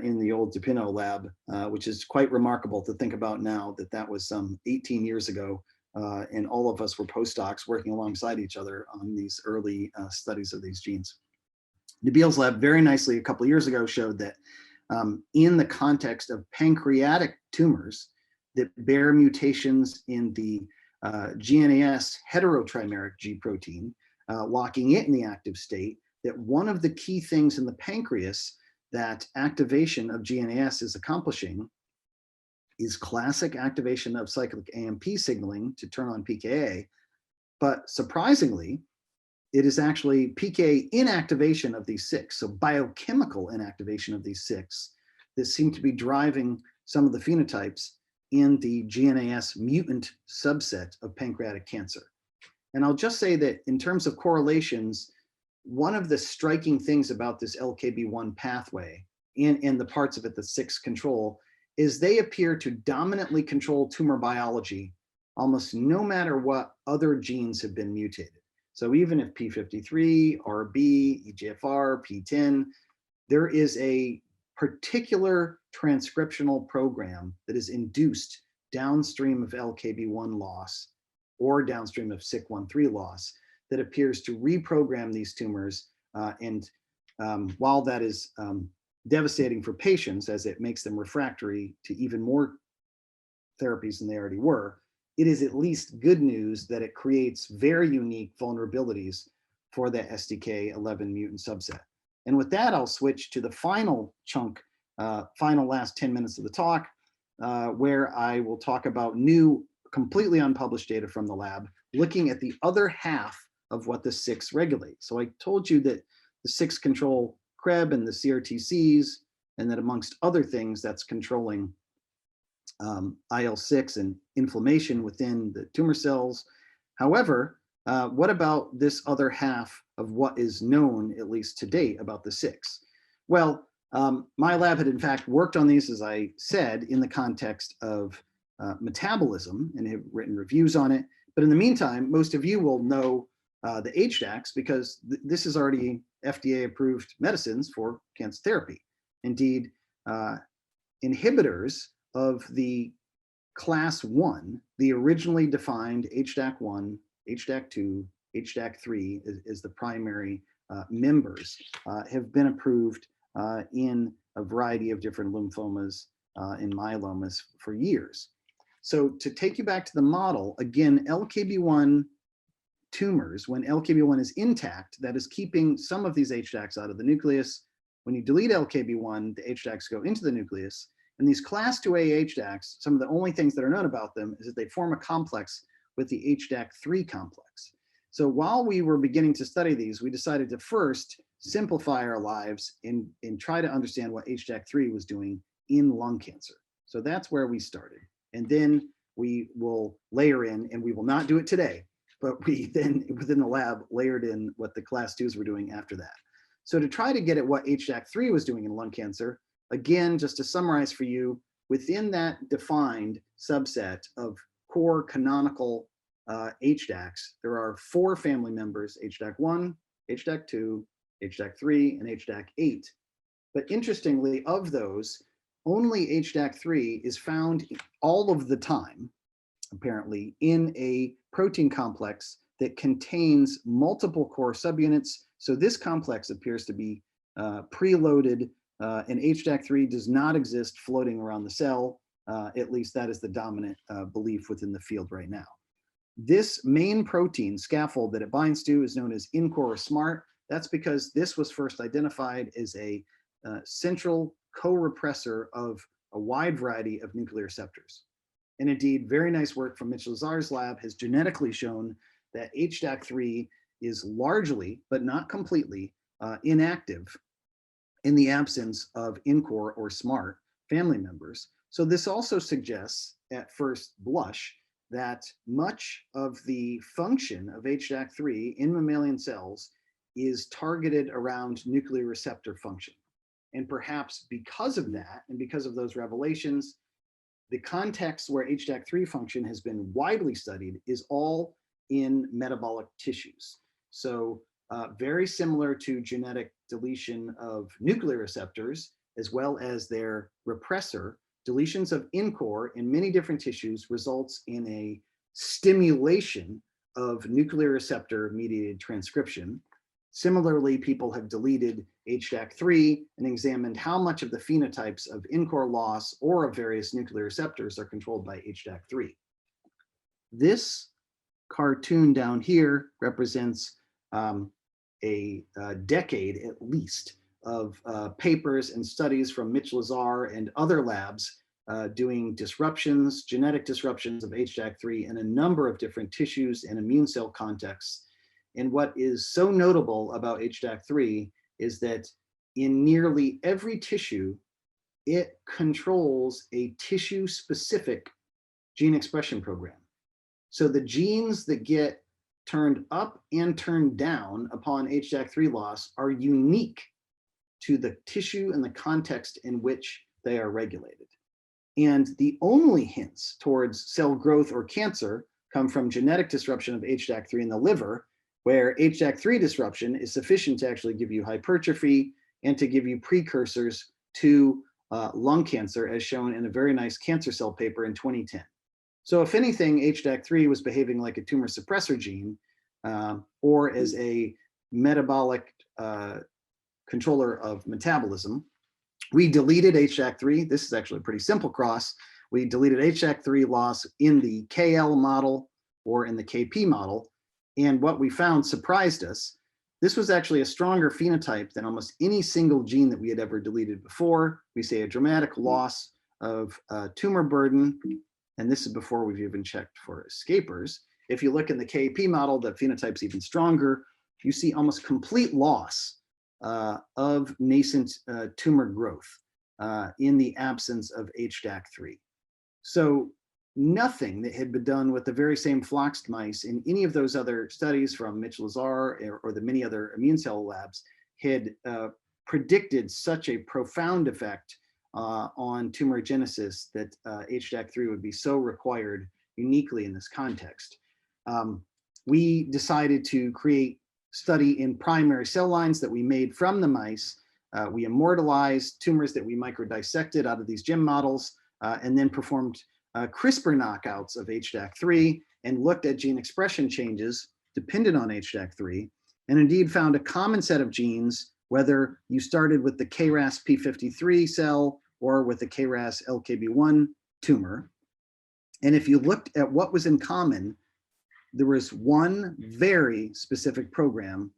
in the old DePino lab, which is quite remarkable to think about now that that was some 18 years ago. And all of us were postdocs working alongside each other on these early studies of these genes. Nabil's lab very nicely a couple of years ago showed that in the context of pancreatic tumors that bear mutations in the GNAS heterotrimeric G protein, locking it in the active state, that one of the key things in the pancreas that activation of GNAS is accomplishing is classic activation of cyclic AMP signaling to turn on PKA. But surprisingly, it is actually PK inactivation of these 6, so biochemical inactivation of these 6, that seem to be driving some of the phenotypes in the GNAS mutant subset of pancreatic cancer. And I'll just say that in terms of correlations, one of the striking things about this LKB1 pathway and the parts of it that 6 control, is they appear to dominantly control tumor biology almost no matter what other genes have been mutated. So even if P53, RB, EGFR, PTEN, there is a particular transcriptional program that is induced downstream of LKB1 loss or downstream of SIK1-3 loss that appears to reprogram these tumors. While that is devastating for patients as it makes them refractory to even more therapies than they already were, it is at least good news that it creates very unique vulnerabilities for the STK11 mutant subset. And with that, I'll switch to the final chunk, final last 10 minutes of the talk, where I will talk about new, completely unpublished data from the lab, looking at the other half of what the 6 regulate. So I told you that the 6 control CREB and the CRTCs, and that amongst other things, that's controlling IL-6 and inflammation within the tumor cells. However, what about this other half of what is known, at least to date, about the 6? Well, my lab had in fact worked on these, as I said, in the context of metabolism and have written reviews on it. But in the meantime, most of you will know the HDACs because this is already FDA-approved medicines for cancer therapy. Indeed, inhibitors of the class 1, the originally defined HDAC1, HDAC2, HDAC3 is the primary members, have been approved in a variety of different lymphomas and myelomas for years. So to take you back to the model, again, LKB1 tumors, when LKB1 is intact, that is keeping some of these HDACs out of the nucleus. When you delete LKB1, the HDACs go into the nucleus. And these class 2A HDACs, some of the only things that are known about them is that they form a complex with the HDAC3 complex. So while we were beginning to study these, we decided to first simplify our lives and try to understand what HDAC3 was doing in lung cancer. So that's where we started. And then we will layer in, and we will not do it today, but we then within the lab layered in what the class 2s were doing after that. So to try to get at what HDAC3 was doing in lung cancer, again, just to summarize for you, within that defined subset of core canonical HDACs, there are 4 family members: HDAC1, HDAC2, HDAC3, and HDAC8. But interestingly, of those, only HDAC3 is found all of the time, apparently, in a protein complex that contains multiple core subunits. So this complex appears to be preloaded, and HDAC3 does not exist floating around the cell. At least that is the dominant belief within the field right now. This main protein scaffold that it binds to is known as INCOR or SMART. That's because this was first identified as a central co-repressor of a wide variety of nuclear receptors. And indeed, very nice work from Mitch Lazar's lab has genetically shown that HDAC3 is largely, but not completely, inactive in the absence of INCOR or SMART family members. So this also suggests, at first blush, that much of the function of HDAC3 in mammalian cells is targeted around nuclear receptor function. And perhaps because of that, and because of those revelations, the context where HDAC3 function has been widely studied is all in metabolic tissues. So very similar to genetic deletion of nuclear receptors, as well as their repressor, deletions of INCOR in many different tissues results in a stimulation of nuclear receptor mediated transcription. Similarly, people have deleted HDAC3 and examined how much of the phenotypes of INCOR loss or of various nuclear receptors are controlled by HDAC3. This cartoon down here represents a decade at least of papers and studies from Mitch Lazar and other labs doing disruptions, genetic disruptions of HDAC3 in a number of different tissues and immune cell contexts. And what is so notable about HDAC3 is that in nearly every tissue, it controls a tissue-specific gene expression program. So the genes that get turned up and turned down upon HDAC3 loss are unique to the tissue and the context in which they are regulated. And the only hints towards cell growth or cancer come from genetic disruption of HDAC3 in the liver, where HDAC3 disruption is sufficient to actually give you hypertrophy and to give you precursors to lung cancer, as shown in a very nice Cancer Cell paper in 2010. So if anything, HDAC3 was behaving like a tumor suppressor gene or as a metabolic controller of metabolism. We deleted HDAC3. This is actually a pretty simple cross. We deleted HDAC3 loss in the KL model or in the KP model. And what we found surprised us. This was actually a stronger phenotype than almost any single gene that we had ever deleted before. We see a dramatic loss of tumor burden. And this is before we've even checked for escapers. If you look in the KP model, the phenotype's even stronger. You see almost complete loss of nascent tumor growth in the absence of HDAC3. So nothing that had been done with the very same floxed mice in any of those other studies from Mitch Lazar or the many other immune cell labs had predicted such a profound effect on tumorigenesis that HDAC3 would be so required uniquely in this context. We decided to create study in primary cell lines that we made from the mice. We immortalized tumors that we microdissected out of these GIM models and then performed CRISPR knockouts of HDAC3 and looked at gene expression changes dependent on HDAC3 and indeed found a common set of genes, whether you started with the KRAS P53 cell or with the KRAS LKB1 tumor. And if you looked at what was in common, there was one very specific program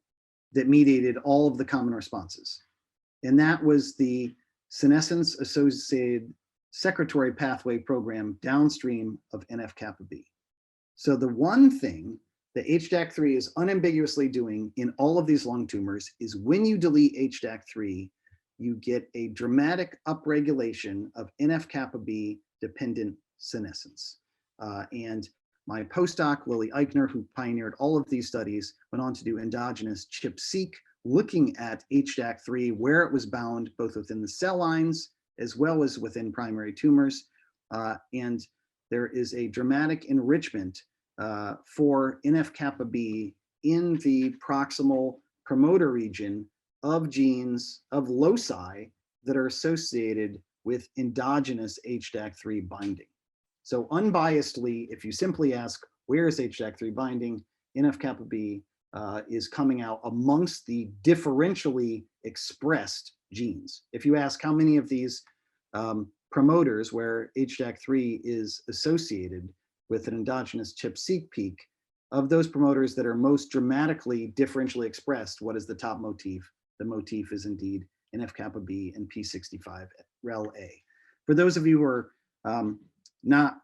that mediated all of the common responses. And that was the senescence-associated secretory pathway program downstream of NF-kappa B. So the one thing that HDAC3 is unambiguously doing in all of these lung tumors is when you delete HDAC3, you get a dramatic upregulation of NF-kappa B dependent senescence. And my postdoc, Lily Eichner, who pioneered all of these studies, went on to do endogenous ChIP-seq, looking at HDAC3, where it was bound both within the cell lines as well as within primary tumors. And there is a dramatic enrichment for NF-kappa B in the proximal promoter region of genes, of loci that are associated with endogenous HDAC3 binding. So unbiasedly, if you simply ask, where is HDAC3 binding, NF-kappa B is coming out amongst the differentially expressed genes. If you ask how many of these promoters where HDAC3 is associated with an endogenous ChIP-seq peak, of those promoters that are most dramatically differentially expressed, what is the top motif? The motif is indeed NF-kappa B and P65 REL-A. For those of you who are not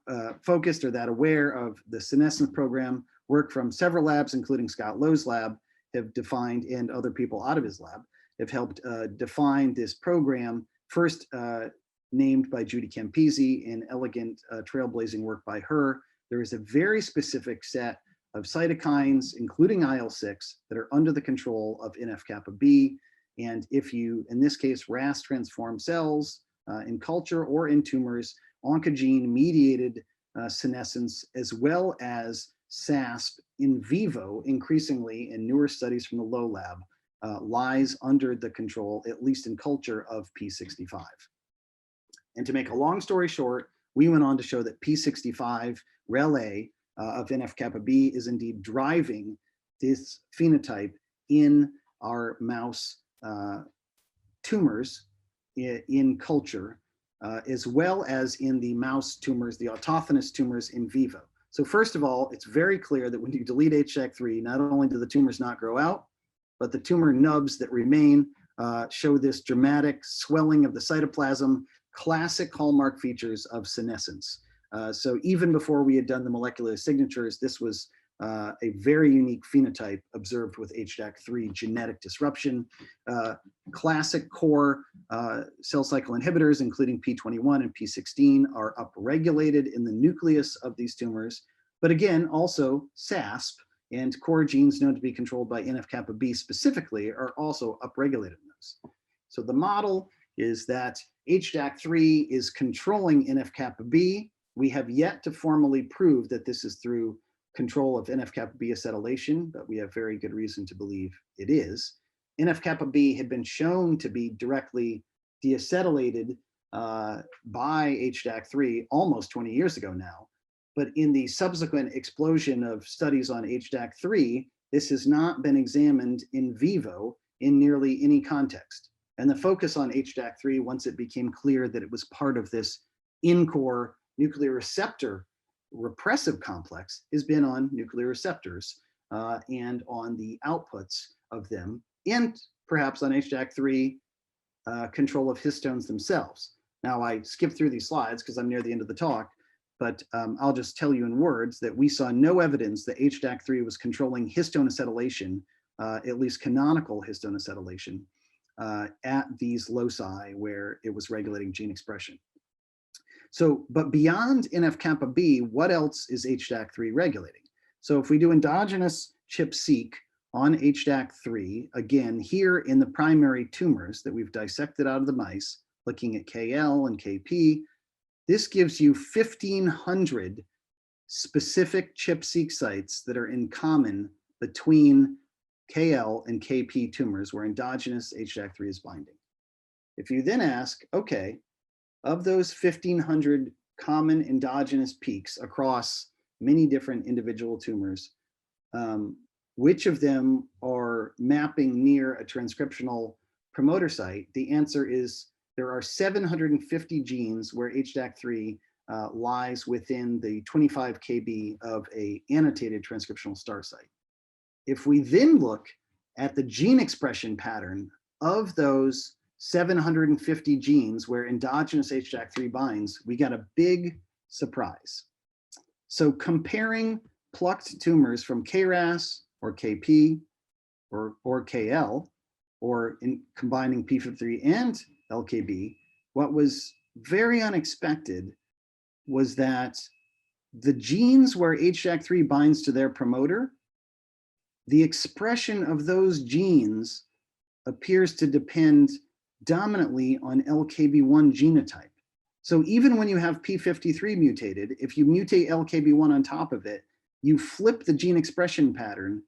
focused or that aware of the senescence program, work from several labs, including Scott Lowe's lab, have defined, and other people out of his lab, have helped define this program, first named by Judy Campisi in elegant trailblazing work by her. There is a very specific set of cytokines, including IL-6, that are under the control of NF-kappa B. And if you, in this case, RAS transform cells in culture or in tumors, oncogene-mediated senescence, as well as SASP in vivo, increasingly in newer studies from the Lowe lab, lies under the control, at least in culture, of P65. And to make a long story short, we went on to show that P65 REL-A of NF-kappa B is indeed driving this phenotype in our mouse tumors in culture, as well as in the mouse tumors, the autochthonous tumors in vivo. So first of all, it's very clear that when you delete HDAC3, not only do the tumors not grow out, but the tumor nubs that remain show this dramatic swelling of the cytoplasm, classic hallmark features of senescence. So even before we had done the molecular signatures, this was a very unique phenotype observed with HDAC3 genetic disruption. Classic core cell cycle inhibitors, including P21 and P16, are upregulated in the nucleus of these tumors. But again, also SASP and core genes known to be controlled by NF-kappa B specifically are also upregulated in those. So the model is that HDAC3 is controlling NF-kappa B. We have yet to formally prove that this is through control of NF-kappa B acetylation, but we have very good reason to believe it is. NF-kappa B had been shown to be directly deacetylated by HDAC3 almost 20 years ago now. But in the subsequent explosion of studies on HDAC3, this has not been examined in vivo in nearly any context. And the focus on HDAC3, once it became clear that it was part of this in-core nuclear receptor repressive complex, has been on nuclear receptors and on the outputs of them, and perhaps on HDAC3 control of histones themselves. Now, I skipped through these slides because I'm near the end of the talk, but I'll just tell you in words that we saw no evidence that HDAC3 was controlling histone acetylation, at least canonical histone acetylation, at these loci where it was regulating gene expression. So, but beyond NF-kappa B, what else is HDAC3 regulating? So if we do endogenous ChIP-seq on HDAC3, again, here in the primary tumors that we've dissected out of the mice, looking at KL and KP, this gives you 1,500 specific ChIP-seq sites that are in common between KL and KP tumors where endogenous HDAC3 is binding. If you then ask, okay, of those 1,500 common endogenous peaks across many different individual tumors, which of them are mapping near a transcriptional promoter site? The answer is there are 750 genes where HDAC3 lies within the 25 kb of an annotated transcriptional start site. If we then look at the gene expression pattern of those 750 genes where endogenous HDAC3 binds, we got a big surprise. So comparing plucked tumors from KRAS or KP or KL, or in combining P53 and LKB, what was very unexpected was that the genes where HDAC3 binds to their promoter, the expression of those genes appears to depend dominantly on LKB1 genotype. So even when you have P53 mutated, if you mutate LKB1 on top of it, you flip the gene expression pattern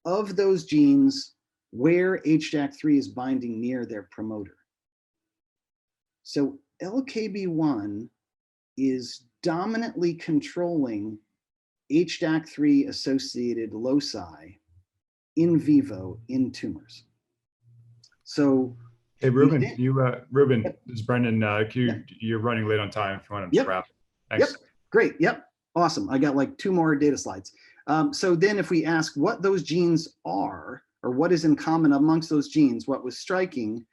of those genes where HDAC3 is binding near their promoter. So LKB1 is dominantly controlling HDAC3 associated loci in vivo in tumors. So, hey, Ruben, Ruben, this is Brendan. You're running late on time if you want to wrap. Thanks. Yep, great, yep, awesome. I got like 2 more data slides. So then if we ask what those genes are, or what is in common amongst those genes, what was striking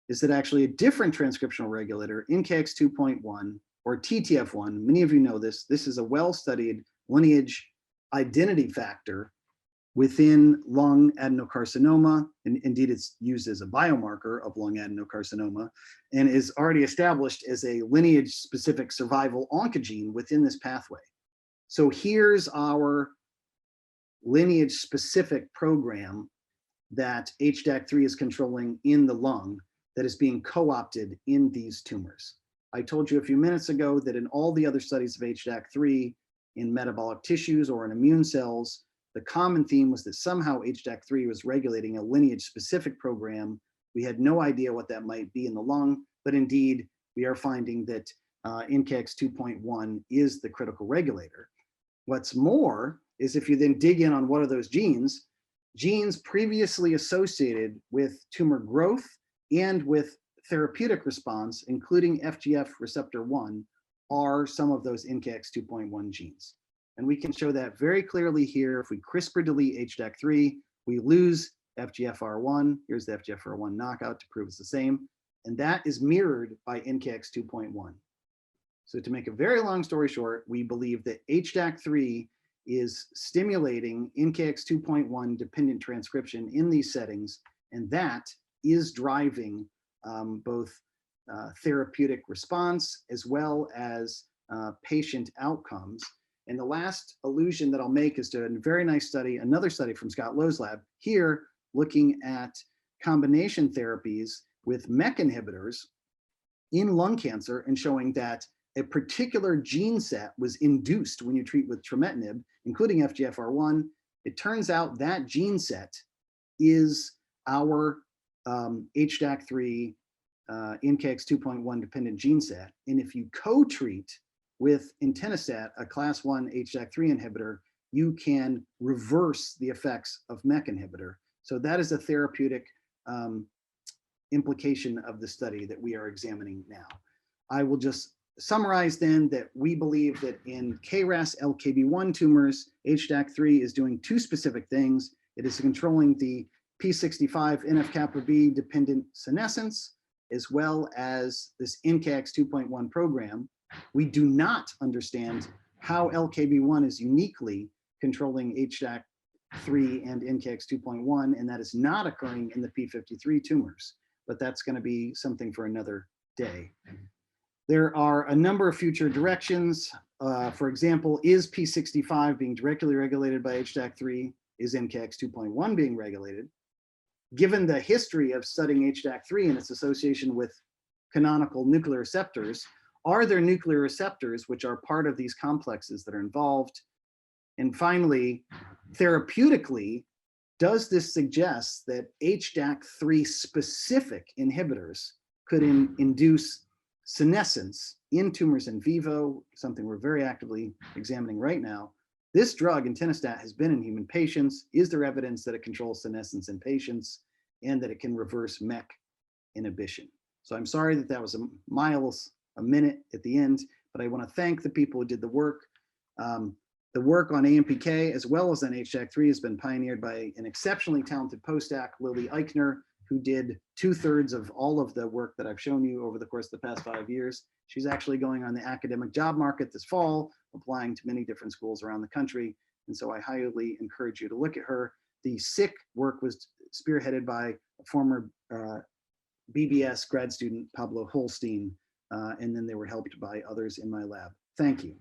is that actually a different transcriptional regulator, NKX2.1 or TTF1, many of you know this, this is a well-studied lineage identity factor within lung adenocarcinoma, and indeed it's used as a biomarker of lung adenocarcinoma, and is already established as a lineage-specific survival oncogene within this pathway. So here's our lineage-specific program that HDAC3 is controlling in the lung that is being co-opted in these tumors. I told you a few minutes ago that in all the other studies of HDAC3 in metabolic tissues or in immune cells, the common theme was that somehow HDAC3 was regulating a lineage-specific program. We had no idea what that might be in the lung, but indeed, we are finding that NKX2.1 is the critical regulator. What's more is if you then dig in on what are those genes, genes previously associated with tumor growth and with therapeutic response, including FGF receptor 1, are some of those NKX2.1 genes. And we can show that very clearly here. If we CRISPR delete HDAC3, we lose FGFR1. Here's the FGFR1 knockout to prove it's the same. And that is mirrored by NKX2.1. So to make a very long story short, we believe that HDAC3 is stimulating NKX2.1 dependent transcription in these settings, and that is driving both therapeutic response as well as patient outcomes. And the last allusion that I'll make is to a very nice study, another study from Scott Lowe's lab, here looking at combination therapies with MEK inhibitors in lung cancer and showing that a particular gene set was induced when you treat with trametinib, including FGFR1. It turns out that gene set is our HDAC3 NKX2.1 dependent gene set. And if you co-treat with entinostat, a class 1 HDAC3 inhibitor, you can reverse the effects of MEK inhibitor. So that is a therapeutic implication of the study that we are examining now. I will just summarize then that we believe that in KRAS LKB1 tumors, HDAC3 is doing two specific things. It is controlling the P65 NF-kappa B dependent senescence, as well as this NKX2.1 program. We do not understand how LKB1 is uniquely controlling HDAC3 and NKX2.1, and that is not occurring in the P53 tumors, but that's going to be something for another day. There are a number of future directions. For example, is P65 being directly regulated by HDAC3? Is NKX2.1 being regulated? Given the history of studying HDAC3 and its association with canonical nuclear receptors, are there nuclear receptors which are part of these complexes that are involved? And finally, therapeutically, does this suggest that HDAC3 specific inhibitors could induce senescence in tumors in vivo, something we're very actively examining right now? This drug, entinostat, has been in human patients. Is there evidence that it controls senescence in patients and that it can reverse MEK inhibition? So I'm sorry that that was a minute at the end, but I want to thank the people who did the work. The work on AMPK as well as on HDAC3 has been pioneered by an exceptionally talented postdoc, Lily Eichner, who did 2/3 of all of the work that I've shown you over the course of the past 5 years. She's actually going on the academic job market this fall, applying to many different schools around the country. And so I highly encourage you to look at her. The SICK work was spearheaded by a former BBS grad student, Pablo Holstein, and then they were helped by others in my lab. Thank you.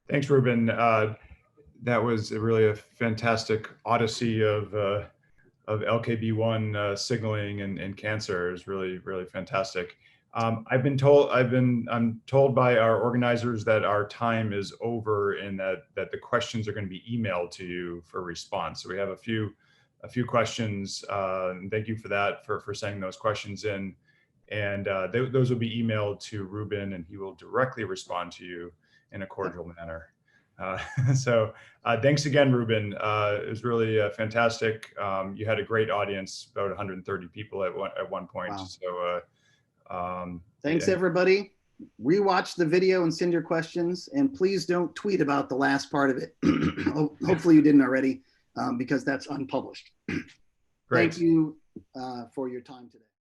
Thanks, Ruben. That was really a fantastic odyssey of LKB1 signaling and cancer. It was really, really fantastic. I'm told by our organizers that our time is over and that the questions are going to be emailed to you for response. So we have a few questions, and thank you for that, for sending those questions in. And those will be emailed to Ruben, and he will directly respond to you in a cordial manner. So thanks again, Ruben. It was really fantastic. You had a great audience, about 130 people at one point. Wow. So thanks, everybody. Rewatch the video and send your questions. And please don't tweet about the last part of it. Hopefully you didn't already, because that's unpublished. Great. Thank you for your time today.